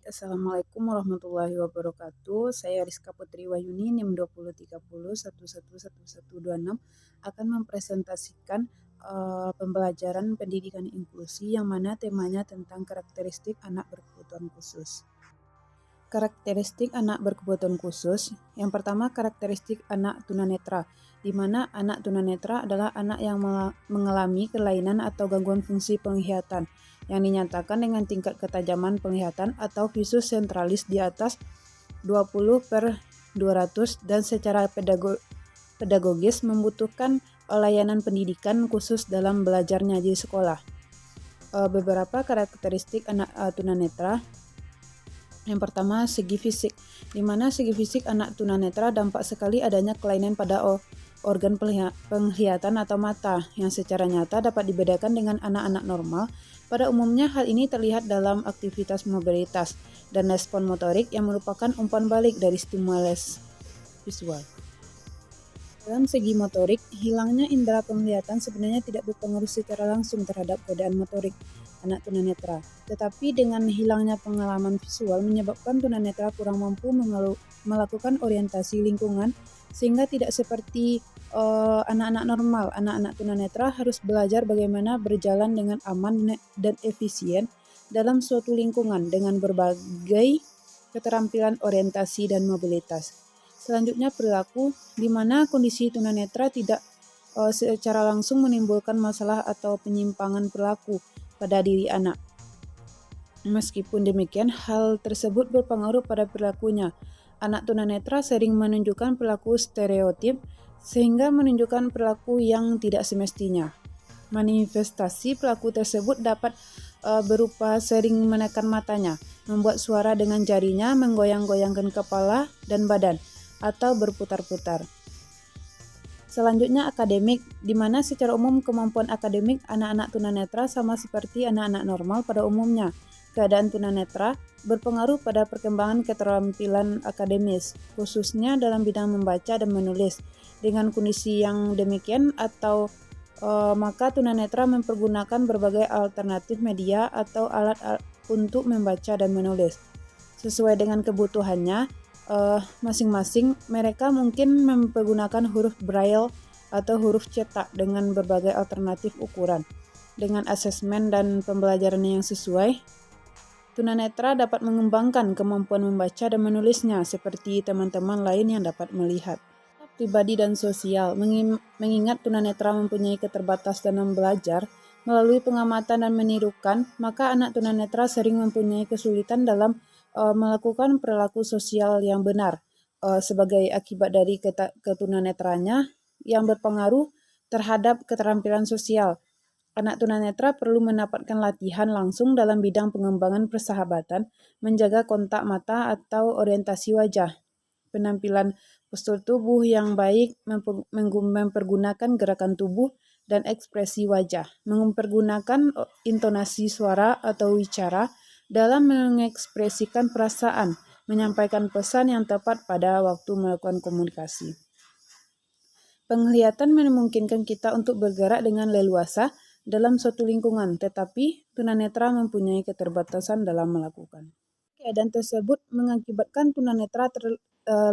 Assalamualaikum warahmatullahi wabarakatuh. Saya Rizka Putri Wahyuni, NIM 2030111126 akan mempresentasikan pembelajaran pendidikan inklusi yang mana temanya tentang karakteristik anak berkebutuhan khusus. Karakteristik anak berkebutuhan khusus. Yang pertama, karakteristik anak tunanetra, di mana anak tunanetra adalah anak yang mengalami kelainan atau gangguan fungsi penglihatan yang dinyatakan dengan tingkat ketajaman penglihatan atau visus sentralis di atas 20/200 dan secara pedagogis membutuhkan layanan pendidikan khusus dalam belajarnya di sekolah. Beberapa karakteristik anak tunanetra. Yang pertama, segi fisik, di mana segi fisik anak tunanetra dampak sekali adanya kelainan pada organ penglihatan atau mata yang secara nyata dapat dibedakan dengan anak-anak normal. Pada umumnya hal ini terlihat dalam aktivitas mobilitas dan respon motorik yang merupakan umpan balik dari stimulus visual. Dalam segi motorik, hilangnya indera penglihatan sebenarnya tidak berpengaruh secara langsung terhadap keadaan motorik anak tunanetra, tetapi dengan hilangnya pengalaman visual menyebabkan tunanetra kurang mampu melakukan orientasi lingkungan sehingga tidak seperti anak-anak normal. Anak-anak tunanetra harus belajar bagaimana berjalan dengan aman dan efisien dalam suatu lingkungan dengan berbagai keterampilan orientasi dan mobilitas. Selanjutnya, perilaku, di mana kondisi tunanetra tidak secara langsung menimbulkan masalah atau penyimpangan perilaku pada diri anak. Meskipun demikian, hal tersebut berpengaruh pada perilakunya. Anak tunanetra sering menunjukkan perilaku stereotip sehingga menunjukkan perilaku yang tidak semestinya. Manifestasi perilaku tersebut dapat berupa sering menekan matanya, membuat suara dengan jarinya, menggoyang-goyangkan kepala dan badan, atau berputar-putar. Selanjutnya, akademik, di mana secara umum kemampuan akademik anak-anak tunanetra sama seperti anak-anak normal pada umumnya. Keadaan tunanetra berpengaruh pada perkembangan keterampilan akademis, khususnya dalam bidang membaca dan menulis. Dengan kondisi yang demikian maka tunanetra mempergunakan berbagai alternatif media atau alat untuk membaca dan menulis. Sesuai dengan kebutuhannya, masing-masing, mereka mungkin mempergunakan huruf braille atau huruf cetak dengan berbagai alternatif ukuran. Dengan asesmen dan pembelajaran yang sesuai, tunanetra dapat mengembangkan kemampuan membaca dan menulisnya seperti teman-teman lain yang dapat melihat. Pribadi dan sosial, mengingat tunanetra mempunyai keterbatasan dalam belajar melalui pengamatan dan menirukan, maka anak tunanetra sering mempunyai kesulitan dalam melakukan perilaku sosial yang benar sebagai akibat dari ketunanetranya yang berpengaruh terhadap keterampilan sosial. Anak tunanetra perlu mendapatkan latihan langsung dalam bidang pengembangan persahabatan, menjaga kontak mata atau orientasi wajah, penampilan postur tubuh yang baik, mempergunakan gerakan tubuh dan ekspresi wajah, mempergunakan intonasi suara atau wicara dalam mengekspresikan perasaan, menyampaikan pesan yang tepat pada waktu melakukan komunikasi. Penglihatan memungkinkan kita untuk bergerak dengan leluasa dalam suatu lingkungan, tetapi tunanetra mempunyai keterbatasan dalam melakukan. Keadaan tersebut mengakibatkan tunanetra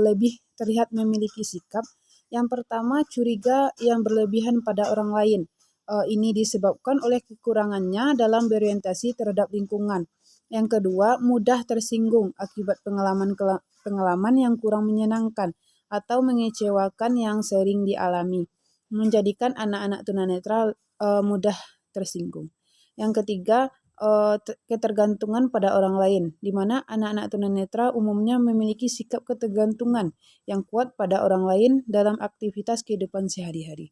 lebih terlihat memiliki sikap. Yang pertama, curiga yang berlebihan pada orang lain. Ini disebabkan oleh kekurangannya dalam berorientasi terhadap lingkungan. Yang kedua, mudah tersinggung akibat pengalaman yang kurang menyenangkan atau mengecewakan yang sering dialami, menjadikan anak-anak tunanetra mudah tersinggung. Yang ketiga, ketergantungan pada orang lain, di mana anak-anak tunanetra umumnya memiliki sikap ketergantungan yang kuat pada orang lain dalam aktivitas kehidupan sehari-hari.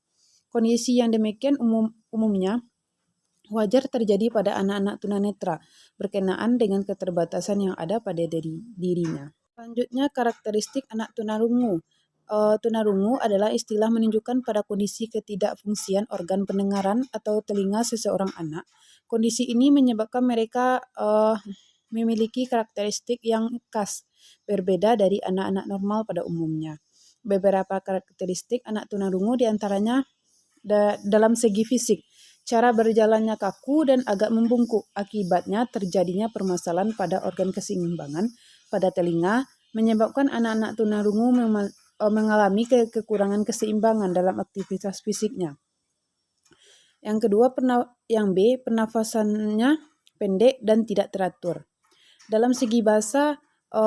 Kondisi yang demikian umumnya wajar terjadi pada anak-anak tunanetra berkenaan dengan keterbatasan yang ada pada dirinya. Selanjutnya, karakteristik anak tunarungu. Tunarungu adalah istilah menunjukkan pada kondisi ketidakfungsian organ pendengaran atau telinga seseorang anak. Kondisi ini menyebabkan mereka memiliki karakteristik yang khas, berbeda dari anak-anak normal pada umumnya. Beberapa karakteristik anak tunarungu diantaranya dalam segi fisik, cara berjalannya kaku dan agak membungkuk. Akibatnya terjadinya permasalahan pada organ keseimbangan pada telinga, menyebabkan anak-anak tunarungu mengalami kekurangan keseimbangan dalam aktivitas fisiknya. Yang kedua, yang B, pernafasannya pendek dan tidak teratur. Dalam segi bahasa,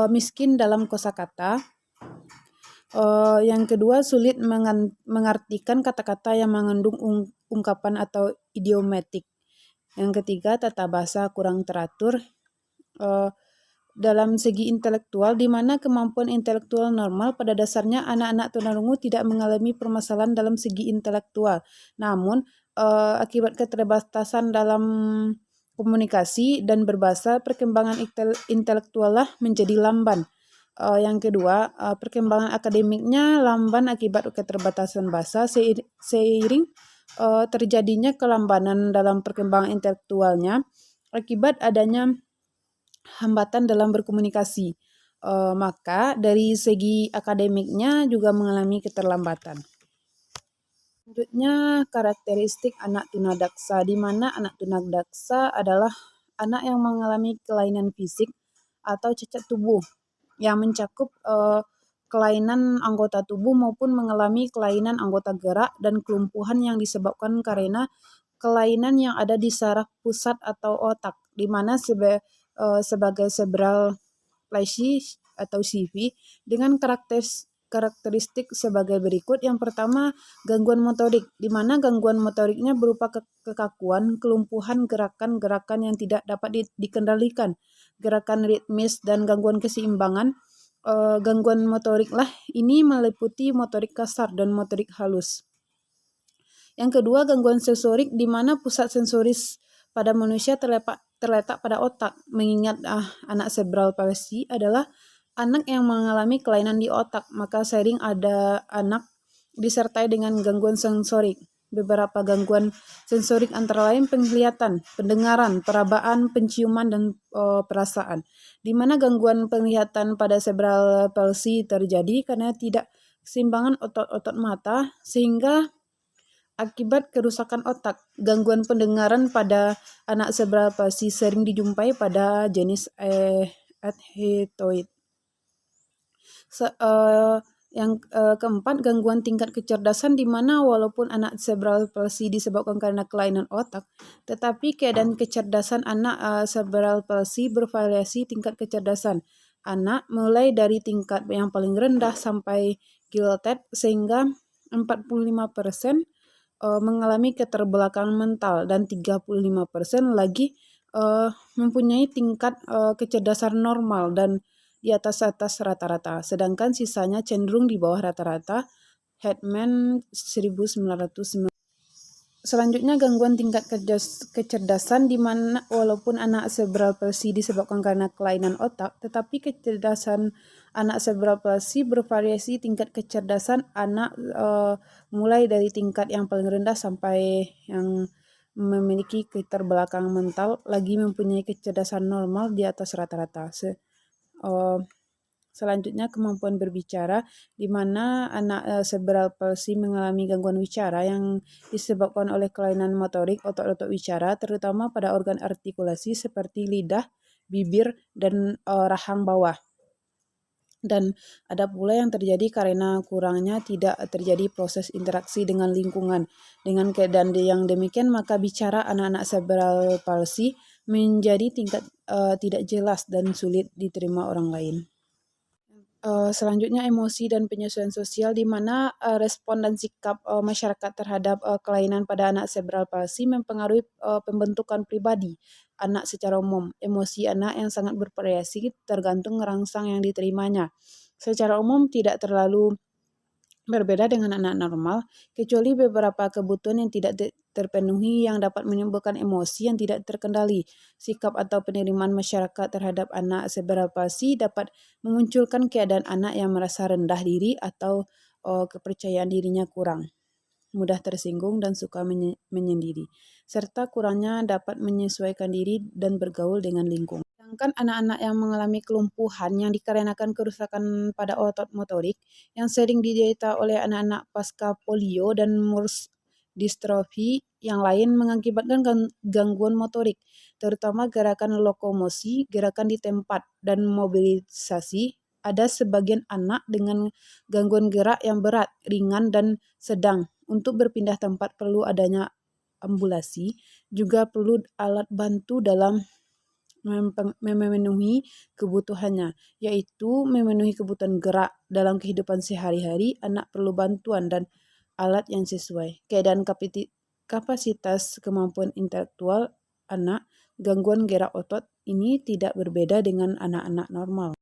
miskin dalam kosakata. Yang kedua, sulit mengartikan kata-kata yang mengandung ungkapan atau idiomatik. Yang ketiga, tata bahasa kurang teratur. Dalam segi intelektual, di mana kemampuan intelektual normal pada dasarnya anak-anak tunarungu tidak mengalami permasalahan dalam segi intelektual. Namun, akibat keterbatasan dalam komunikasi dan berbahasa, perkembangan intelektual lah menjadi lamban. Yang kedua, perkembangan akademiknya lamban akibat keterbatasan bahasa seiring terjadinya kelambanan dalam perkembangan intelektualnya akibat adanya hambatan dalam berkomunikasi. Maka dari segi akademiknya juga mengalami keterlambatan. Selanjutnya, karakteristik anak tunadaksa, di mana anak tunadaksa adalah anak yang mengalami kelainan fisik atau cacat tubuh yang mencakup kelainan anggota tubuh maupun mengalami kelainan anggota gerak dan kelumpuhan yang disebabkan karena kelainan yang ada di saraf pusat atau otak, di mana sebagai cerebral palsy atau CV dengan karakteristik sebagai berikut. Yang pertama, gangguan motorik, di mana gangguan motoriknya berupa kekakuan, kelumpuhan gerakan-gerakan yang tidak dapat dikendalikan, gerakan ritmis, dan gangguan keseimbangan. Gangguan motorik lah ini meliputi motorik kasar dan motorik halus. Yang kedua, gangguan sensorik, di mana pusat sensoris pada manusia terletak pada otak. Mengingat anak cerebral palsy adalah anak yang mengalami kelainan di otak, maka sering ada anak disertai dengan gangguan sensorik. Beberapa gangguan sensorik antara lain penglihatan, pendengaran, perabaan, penciuman, dan perasaan. Di mana gangguan penglihatan pada cerebral palsy terjadi karena tidak keseimbangan otot-otot mata sehingga akibat kerusakan otak. Gangguan pendengaran pada anak cerebral palsy sering dijumpai pada jenis adhetoid. Yang keempat, gangguan tingkat kecerdasan, di mana walaupun anak cerebral palsy disebabkan karena kelainan otak, tetapi keadaan kecerdasan anak cerebral palsy bervariasi tingkat kecerdasan anak mulai dari tingkat yang paling rendah sampai gilted, sehingga 45% mengalami keterbelakangan mental dan 35% lagi mempunyai tingkat kecerdasan normal dan di atas rata-rata, sedangkan sisanya cenderung di bawah rata-rata. Hetman 1990. Selanjutnya, gangguan tingkat kecerdasan, di mana walaupun anak cerebral palsy disebabkan karena kelainan otak, tetapi kecerdasan anak cerebral palsy bervariasi tingkat kecerdasan anak mulai dari tingkat yang paling rendah sampai yang memiliki keterbelakangan mental lagi mempunyai kecerdasan normal di atas rata-rata. Selanjutnya, kemampuan berbicara, di mana anak cerebral palsy mengalami gangguan bicara yang disebabkan oleh kelainan motorik otot-otot bicara, terutama pada organ artikulasi seperti lidah, bibir, dan rahang bawah. Dan ada pula yang terjadi karena kurangnya tidak terjadi proses interaksi dengan lingkungan. Dengan keadaan yang demikian, maka bicara anak-anak cerebral palsy menjadi tingkat tidak jelas dan sulit diterima orang lain. Selanjutnya, emosi dan penyesuaian sosial, di mana respon dan sikap masyarakat terhadap kelainan pada anak cerebral palsy mempengaruhi pembentukan pribadi anak secara umum. Emosi anak yang sangat bervariasi tergantung rangsang yang diterimanya. Secara umum tidak terlalu berbeda dengan anak normal, kecuali beberapa kebutuhan yang tidak terpenuhi yang dapat menimbulkan emosi yang tidak terkendali. Sikap atau penerimaan masyarakat terhadap anak cerebral palsy dapat memunculkan keadaan anak yang merasa rendah diri atau kepercayaan dirinya kurang, mudah tersinggung dan suka menyendiri, serta kurangnya dapat menyesuaikan diri dan bergaul dengan lingkungan. Sedangkan anak-anak yang mengalami kelumpuhan yang dikarenakan kerusakan pada otot motorik yang sering diderita oleh anak-anak pasca polio dan Distrofi yang lain mengakibatkan gangguan motorik, terutama gerakan lokomosi, gerakan di tempat, dan mobilisasi. Ada sebagian anak dengan gangguan gerak yang berat, ringan, dan sedang. Untuk berpindah tempat perlu adanya ambulasi, juga perlu alat bantu dalam memenuhi kebutuhannya, yaitu memenuhi kebutuhan gerak. Dalam kehidupan sehari-hari, anak perlu bantuan dan alat yang sesuai. Keadaan kapasitas kemampuan intelektual anak, gangguan gerak otot ini tidak berbeda dengan anak-anak normal.